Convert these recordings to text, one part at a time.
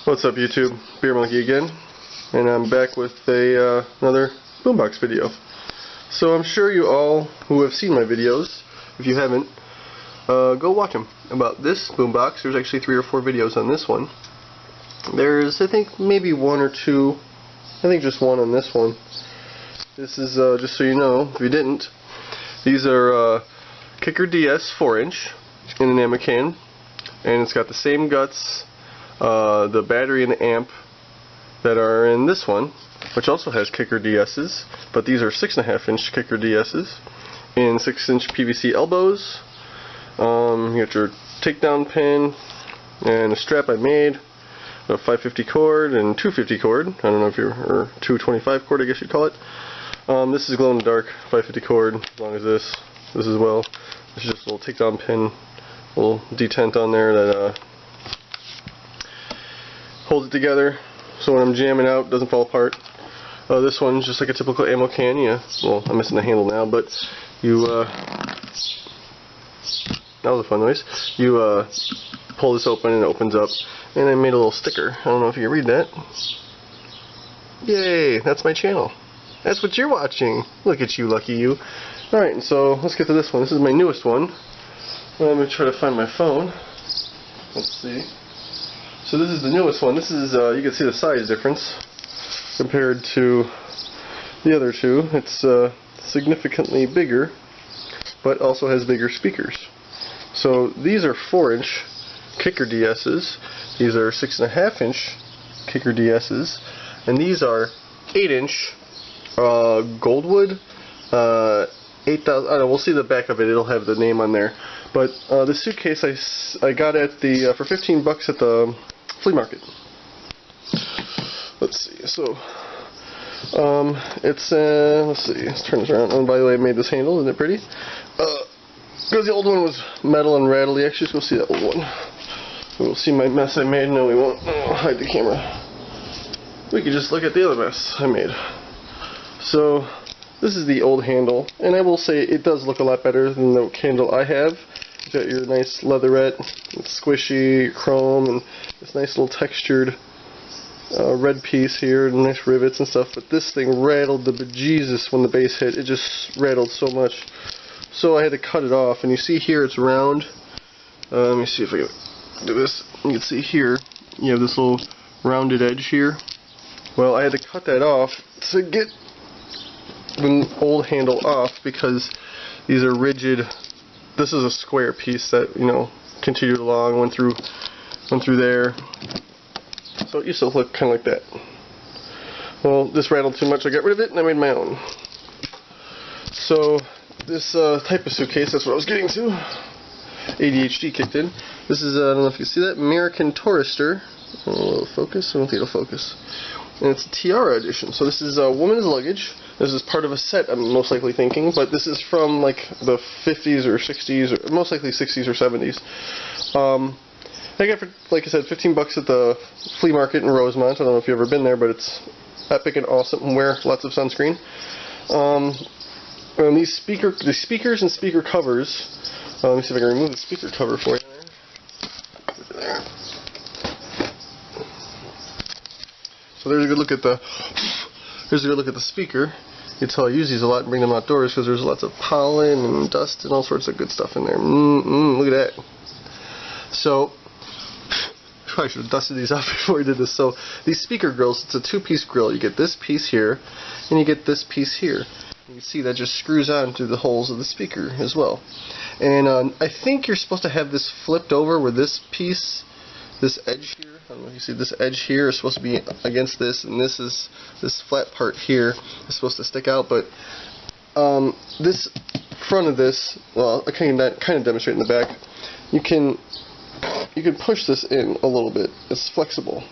What's up, YouTube? Beer Monkey again, and I'm back with another BoomBox video. So I'm sure you all who have seen my videos, if you haven't, go watch them. About this BoomBox, there's actually 3 or 4 videos on this one. There's, I think, maybe 1 or 2, I think just 1 on this one. This is, just so you know, if you didn't, these are Kicker DS 4-inch in an ammo can, and it's got the same guts, the battery and the amp that are in this one, which also has Kicker DS's, but these are 6.5-inch Kicker DS's in 6-inch PVC elbows. You got your takedown pin and a strap I made, a 550 cord and 250 cord. I don't know if you're, or 225 cord, I guess you'd call it. This is glow in the dark 550 cord, as long as this as well. This is just a little takedown pin, a little detent on there that holds it together so when I'm jamming out it doesn't fall apart. This one's just like a typical ammo can. Yeah, well, I'm missing the handle now, but you that was a fun noise. You pull this open and it opens up, and I made a little sticker. I don't know if you can read that. Yay, that's my channel. That's what you're watching. Look at you, lucky you. Alright, so let's get to this one. This is my newest one. Let me try to find my phone. Let's see. So this is the newest one. This is, you can see the size difference compared to the other two. It's significantly bigger, but also has bigger speakers. So these are 4-inch Kicker DS's. These are 6.5-inch Kicker DS's, and these are 8-inch Goldwood 8000. I don't know. We'll see the back of it. It'll have the name on there. But the suitcase I got at the for $15 at the flea market. Let's see. So it's let's see. Let's turn this around. And by the way, I made this handle. Isn't it pretty? Because the old one was metal and rattly. Actually, let's go see that old one. We'll see my mess I made. No, we won't. Oh, hide the camera. We could just look at the other mess I made. So this is the old handle, and I will say it does look a lot better than the handle I have. You've got your nice leatherette, it's squishy, chrome, and this nice little textured red piece here, and nice rivets and stuff. But this thing rattled the bejesus when the bass hit. It just rattled so much. So I had to cut it off, and you see here it's round. Let me see if I can do this. You can see here you have this little rounded edge here. Well, I had to cut that off to get the old handle off, because these are rigid. This is a square piece that, you know, continued along, went through there. So it used to look kind of like that. Well, this rattled too much. I got rid of it and I made my own. So this type of suitcase, that's what I was getting to. ADHD kicked in. This is, I don't know if you see that, American Tourister. A little focus. I don't think it'll focus. And it's a Tiara edition. So this is woman's luggage. This is part of a set, I'm most likely thinking, but this is from like the 50s or 60s, or most likely 60s or 70s. I got for, like I said, $15 at the flea market in Rosemont. I don't know if you've ever been there, but it's epic and awesome, and wear lots of sunscreen. And these speakers and speaker covers. Let me see if I can remove the speaker cover for you. There. So there's a good look at the speaker. You can tell I use these a lot and bring them outdoors because there's lots of pollen and dust and all sorts of good stuff in there. Look at that. So probably should have dusted these off before I did this. So these speaker grills, it's a 2-piece grill. You get this piece here and you get this piece here. You can see that just screws on through the holes of the speaker as well. And I think you're supposed to have this flipped over where this piece, this edge here, I don't know if you see, this edge here is supposed to be against this, and this flat part here is supposed to stick out. But this front of this, well, I can kind of demonstrate in the back. You can push this in a little bit. It's flexible,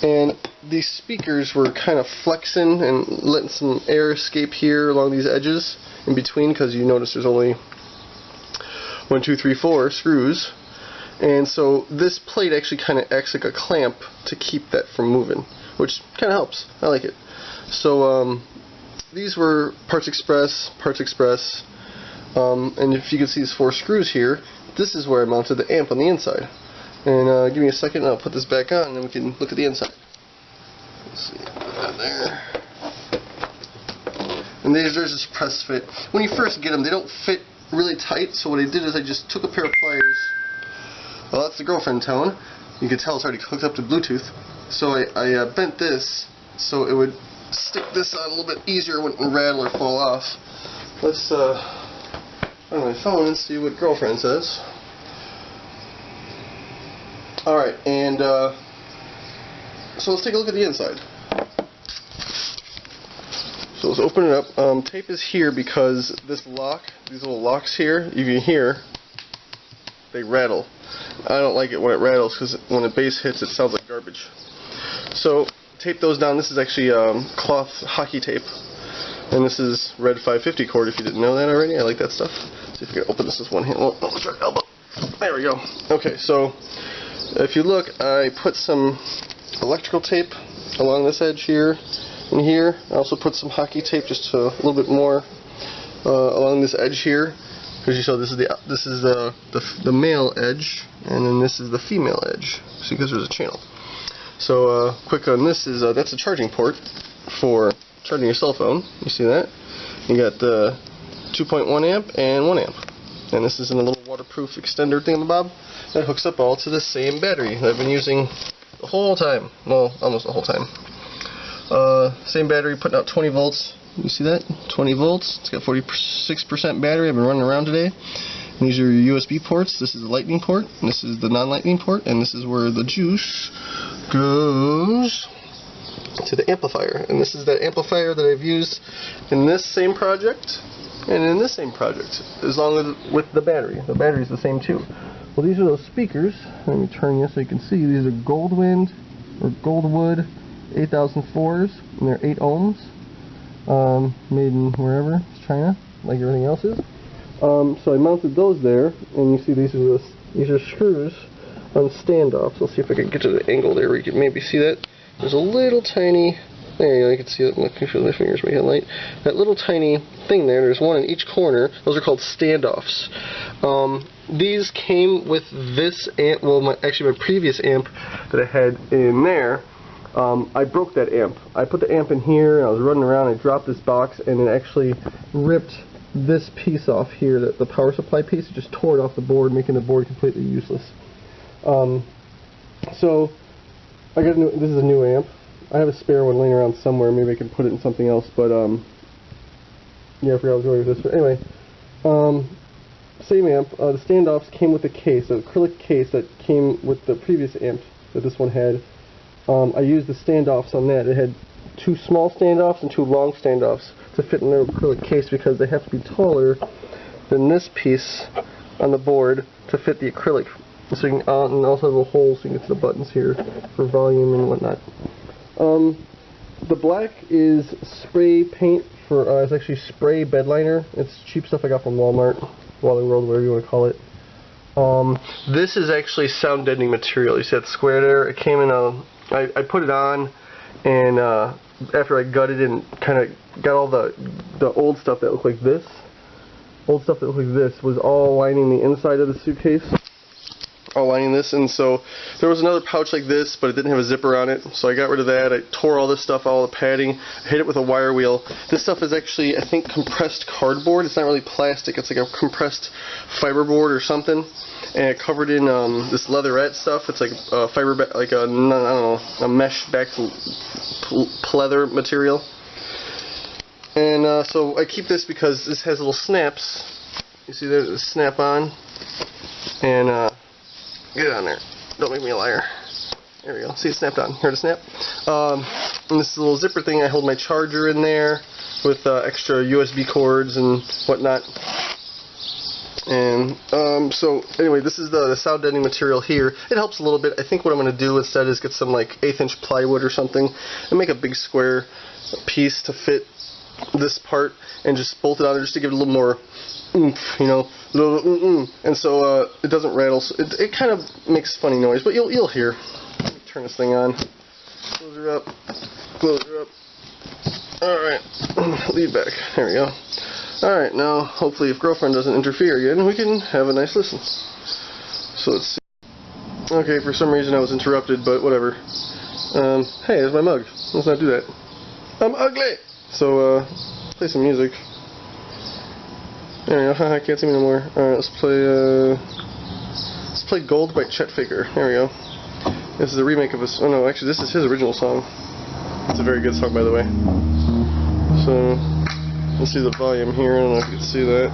and these speakers were kind of flexing and letting some air escape here along these edges in between, because you notice there's only 1, 2, 3, 4 screws. And so this plate actually kind of acts like a clamp to keep that from moving, which kind of helps. I like it. So these were Parts Express, and if you can see these 4 screws here, this is where I mounted the amp on the inside. And give me a second and I'll put this back on and then we can look at the inside. Let's see, put that there. And there's just press fit. When you first get them, they don't fit really tight, so what I did is I just took a pair of pliers. Well, that's the girlfriend tone. You can tell it's already hooked up to Bluetooth. So I bent this so it would stick this on a little bit easier, wouldn't rattle or fall off. Let's on my phone and see what girlfriend says. Alright, and so let's take a look at the inside. So let's open it up. Tape is here because this lock, these little locks here, you can hear they rattle. I don't like it when it rattles because when the bass hits it sounds like garbage. So tape those down. This is actually cloth hockey tape. And this is red 550 cord if you didn't know that already. I like that stuff. See if we can open this with one hand. Oh, let's try elbow. There we go. Okay, so if you look, I put some electrical tape along this edge here and here. I also put some hockey tape just a little bit more along this edge here. Because you saw this is the male edge, and then this is the female edge. See, because there's a channel. So quick on this is that's a charging port for charging your cell phone. You see that? You got the 2.1 amp and 1 amp. And this is in a little waterproof extender thingamabob that hooks up all to the same battery that I've been using the whole time. Well, almost the whole time. Same battery, putting out 20 volts. You see that? 20 volts. It's got 46% battery. I've been running around today. And these are your USB ports. This is the lightning port, and this is the non-lightning port, and this is where the juice goes to the amplifier. And this is that amplifier that I've used in this same project and in this same project, as long as with the battery. The battery's the same too. Well, these are those speakers. Let me turn you so you can see. These are Goldwind or Goldwood 8004s, and they're 8 ohms. Made in wherever, China, like everything else is. So I mounted those there, and you see these are screws on standoffs. Let's see if I can get to the angle there where you can maybe see that. There's a little tiny, there you go, you can see it. My fingers make it light. That little tiny thing there, there's one in each corner. Those are called standoffs. These came with this amp, well, actually my previous amp that I had in there. I broke that amp. I put the amp in here, and I was running around, I dropped this box, and it actually ripped this piece off here, the power supply piece. It just tore it off the board, making the board completely useless. So, I got this is a new amp. I have a spare one laying around somewhere, maybe I can put it in something else, but, yeah, I forgot I was going with this, but anyway, same amp. The standoffs came with a case, an acrylic case that came with the previous amp that this one had. I used the standoffs on that. It had 2 small standoffs and 2 long standoffs to fit in their acrylic case because they have to be taller than this piece on the board to fit the acrylic. So you can, and also have little holes so you can get to the buttons here for volume and whatnot. The black is spray paint for, it's actually spray bed liner. It's cheap stuff I got from Walmart, Wally World, whatever you want to call it. This is actually sound deadening material. You see that square there? It came in a, I put it on, and after I gutted it and kind of got all the old stuff that looked like this, was all lining the inside of the suitcase. All lining this, and so there was another pouch like this, but it didn't have a zipper on it, so I got rid of that. I tore all this stuff, all the padding, I hit it with a wire wheel. This stuff is actually, I think, compressed cardboard. It's not really plastic, it's like a compressed fiberboard or something, and it covered in this leatherette stuff. It's like fiber, like a, I don't know, a mesh back pleather material. And so I keep this because this has little snaps. You see there's a snap on, and get it on there. Don't make me a liar. There we go. See, it snapped on. Heard it snap? And this little zipper thing, I hold my charger in there with extra USB cords and whatnot. And so anyway, this is the sound deadening material here. It helps a little bit. I think what I'm going to do instead is get some like 1/8" plywood or something and make a big square piece to fit this part and just bolt it on there just to give it a little more oomph, you know, and so it doesn't rattle. So it kind of makes funny noise, but you'll hear. Let me turn this thing on. Close her up. Close her up. All right, lead back. There we go. All right, now hopefully if girlfriend doesn't interfere again, we can have a nice listen. So let's see. Okay, for some reason I was interrupted, but whatever. Hey, there's my mug. Let's not do that. I'm ugly! So, play some music. There we go. I can't see me no more. Alright, let's play Gold by Chet Faker. There we go. This is a remake of a... Oh no, actually this is his original song. It's a very good song, by the way. So, let's see the volume here. I don't know if you can see that.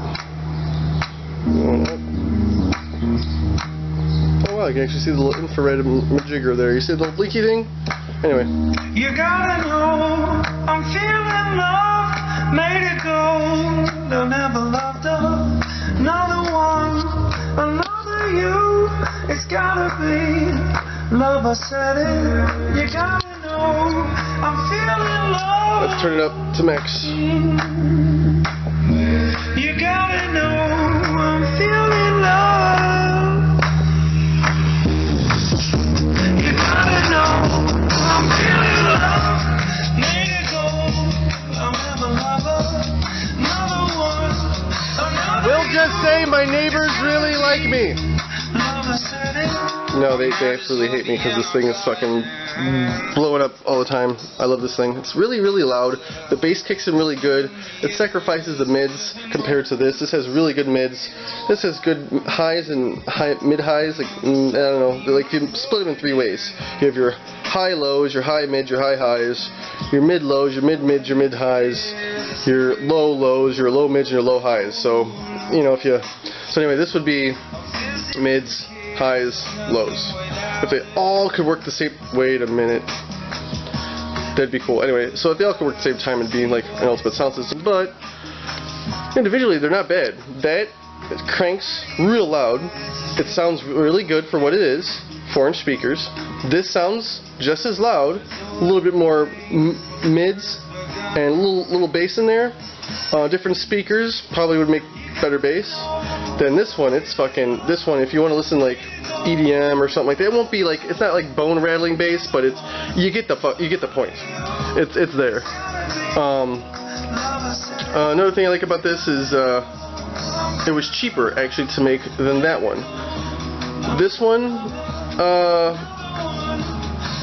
Oh wow, you can actually see the little infrared majigger there. You see the little leaky thing? Anyway. You gotta know, I'm feeling love, made it go. I never loved another one, another you. It's gotta be love, I said it. You gotta know, I'm feeling love. Let's turn it up to max. You gotta know, I'm feeling love. You gotta know, I'm feeling love. Made it go, I'll never love another one. We'll just say my neighbors really like me. No, they absolutely hate me because this thing is fucking blowing up all the time. I love this thing. It's really, really loud. The bass kicks in really good. It sacrifices the mids compared to this. This has really good mids. This has good highs and mid-highs. Like, I don't know. Like, you split them in three ways. You have your high lows, your high mids, your high highs, your mid lows, your mid mids, your mid highs, your low lows, your low mids, and your low highs. So, you know, if you... So anyway, this would be mids, highs, lows. If they all could work the same... Wait a minute. That'd be cool. Anyway, so if they all could work at the same time, it'd be like an ultimate sound system. But individually, they're not bad. That it cranks real loud. It sounds really good for what it is. 4-inch speakers. This sounds just as loud. A little bit more mids and a little bass in there. Different speakers probably would make better bass than this one. It's fucking... This one, if you want to listen like EDM or something like that, it won't be like... It's not like bone rattling bass, but it's... You get the point. It's there. Another thing I like about this is it was cheaper actually to make than that one. This one,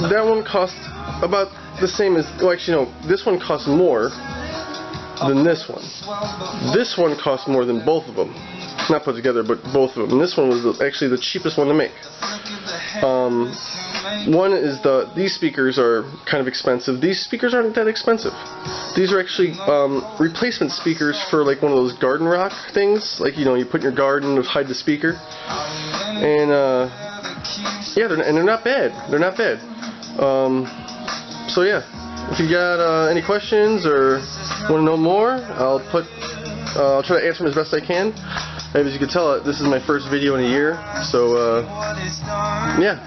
that one cost about the same as... Well, actually no, this one costs more than this one. This one cost more than both of them. Not put together, but both of them. And this one was actually the cheapest one to make. One is these speakers are kind of expensive. These speakers aren't that expensive. These are actually replacement speakers for like one of those garden rock things. Like, you know, you put in your garden to hide the speaker. And yeah, they're not bad. They're not bad. So yeah, if you got any questions or want to know more, I'll try to answer them as best I can. And as you can tell, this is my first video in a year, so yeah,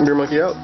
Beer Monkey out.